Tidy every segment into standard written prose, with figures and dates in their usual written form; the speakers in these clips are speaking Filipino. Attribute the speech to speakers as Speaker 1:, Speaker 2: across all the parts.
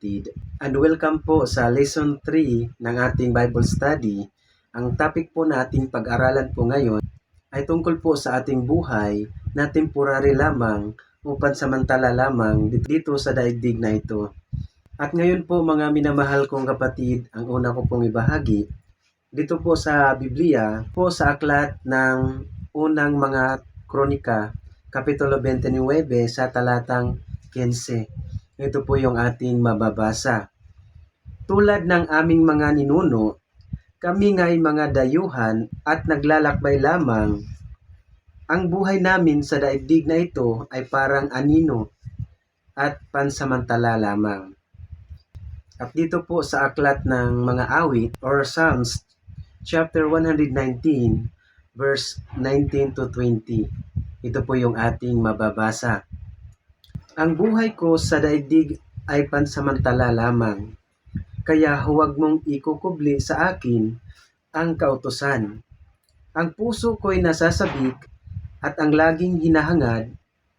Speaker 1: kapatid. And welcome po sa Lesson 3 ng ating Bible Study. Ang topic po nating pag-aralan po ngayon ay tungkol po sa ating buhay na temporary lamang o pansamantala lamang dito sa daigdig na ito. At ngayon po mga minamahal kong kapatid, ang una ko pong ibahagi dito po sa Biblia, po sa aklat ng unang mga kronika, Kapitulo 29 sa talatang 15. Ito po yung ating mababasa. Tulad ng aming mga ninuno, kami nga'y mga dayuhan at naglalakbay lamang. Ang buhay namin sa daigdig na ito ay parang anino at pansamantala lamang. At dito po sa aklat ng mga awit or Psalms, chapter 119, verse 19 to 20. Ito po yung ating mababasa. Ang buhay ko sa daigdig ay pansamantala lamang, kaya huwag mong ikukubli sa akin ang kautusan. Ang puso ko'y nasasabik at ang laging hinahangad,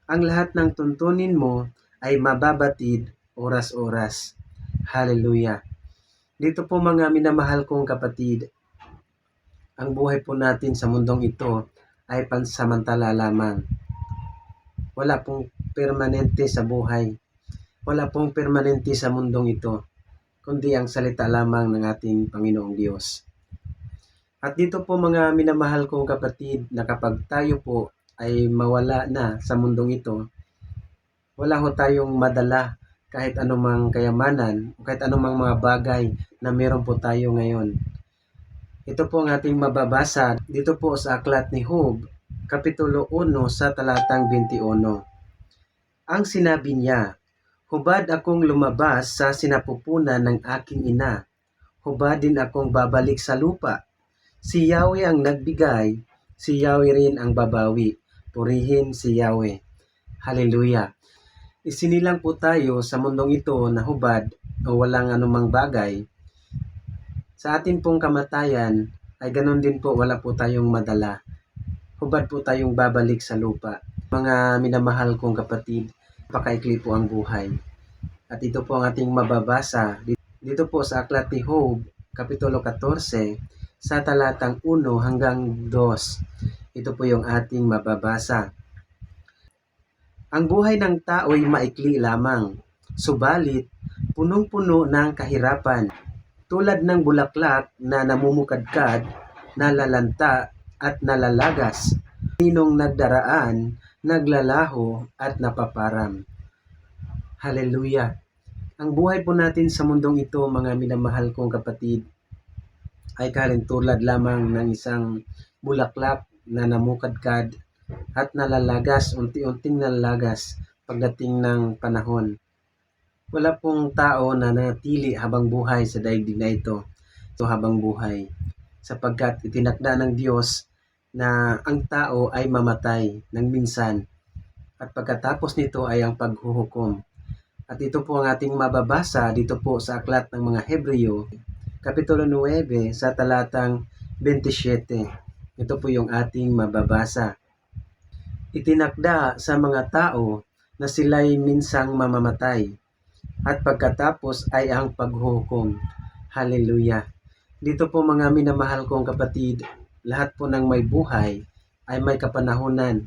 Speaker 1: ang lahat ng tuntunin mo ay mababatid oras-oras. Hallelujah! Dito po mga minamahal kong kapatid, ang buhay po natin sa mundong ito ay pansamantala lamang. Wala pong permanente sa buhay. Wala pong permanente sa mundong ito, kundi ang salita lamang ng ating Panginoong Diyos. At dito po mga minamahal kong kapatid, na kapag tayo po ay mawala na sa mundong ito, wala ho tayong madala kahit anumang kayamanan o kahit anumang mga bagay na meron po tayo ngayon. Ito po ang ating mababasa dito po sa aklat ni Job, Kapitulo 1 sa talatang 21. Ang sinabi niya, hubad akong lumabas sa sinapupunan ng aking ina. Hubad din akong babalik sa lupa. Si Yahweh ang nagbigay, si Yahweh rin ang babawi. Purihin si Yahweh. Hallelujah! Isinilang po tayo sa mundong ito na hubad o walang anumang bagay. Sa atin pong kamatayan ay ganun din po, wala po tayong madala. Hubad po tayong babalik sa lupa. Mga minamahal kong kapatid, pakaikli po ang buhay. At ito po ang ating mababasa dito po sa aklat ni Job, Kapitulo 14, sa talatang 1 hanggang 2. Ito po yung ating mababasa. Ang buhay ng tao'y maikli lamang, subalit punong-puno ng kahirapan. Tulad ng bulaklak na namumukadkad, nalalanta at nalalagas. Ninong nagdaraan, naglalaho at napaparam. Hallelujah! Ang buhay po natin sa mundong ito, mga minamahal kong kapatid, ay kalintulad lamang ng isang bulaklak na namukadkad at nalalagas, unti-unting nalalagas pagdating ng panahon. Wala pong tao na nanatili habang buhay sa daigdig na ito habang buhay, sapagkat itinakda ng Diyos na ang tao ay mamatay ng minsan at pagkatapos nito ay ang paghuhukom. At ito po ang ating mababasa dito po sa aklat ng mga Hebreo, Kapitulo 9 sa talatang 27. Ito po yung ating mababasa. Itinakda sa mga tao na sila'y minsang mamamatay, at pagkatapos ay ang paghuhukom. Hallelujah! Dito po mga minamahal kong kapatid, lahat po ng may buhay ay may kapanahunan.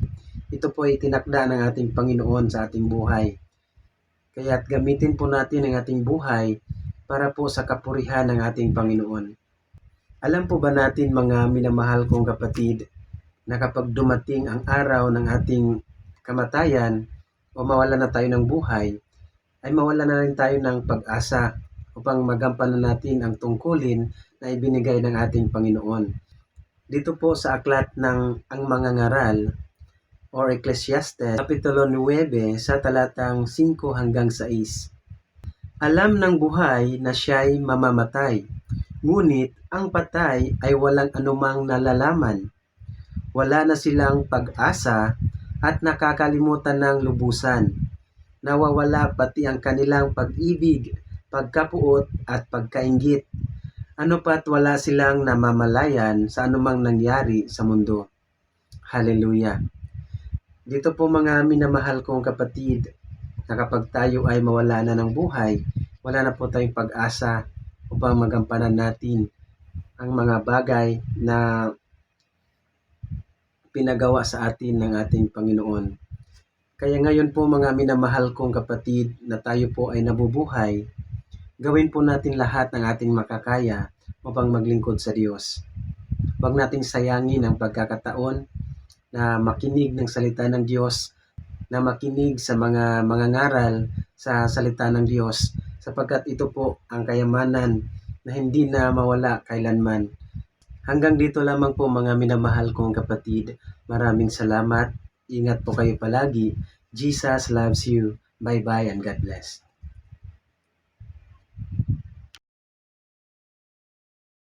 Speaker 1: Ito po ay tinakda ng ating Panginoon sa ating buhay. Kaya't gamitin po natin ang ating buhay para po sa kapurihan ng ating Panginoon. Alam po ba natin mga minamahal kong kapatid, na kapag dumating ang araw ng ating kamatayan o mawala na tayo ng buhay, ay mawala na rin tayo ng pag-asa upang magampanan natin ang tungkulin na ibinigay ng ating Panginoon. Dito po sa aklat ng Ang Mga Ngaral or Ecclesiastes, Kapitulo 9 sa talatang 5 hanggang 6. Alam ng buhay na siya'y mamamatay, ngunit ang patay ay walang anumang nalalaman. Wala na silang pag-asa at nakakalimutan ng lubusan. Nawawala pati ang kanilang pag-ibig, pagkapuot at pagkainggit. Ano pa't wala silang namamalayan sa anumang nangyari sa mundo. Hallelujah! Dito po mga minamahal kong kapatid, na kapag tayo ay mawala na ng buhay, wala na po tayong pag-asa upang magampanan natin ang mga bagay na pinagawa sa atin ng ating Panginoon. Kaya ngayon po mga minamahal kong kapatid na tayo po ay nabubuhay, gawin po natin lahat ng ating makakaya upang maglingkod sa Diyos. Huwag nating sayangin ang pagkakataon na makinig ng salita ng Diyos, na makinig sa mga ngaral sa salita ng Diyos, sapagkat ito po ang kayamanan na hindi na mawala kailanman. Hanggang dito lamang po mga minamahal kong kapatid. Maraming salamat. Ingat po kayo palagi. Jesus loves you. Bye-bye and God bless.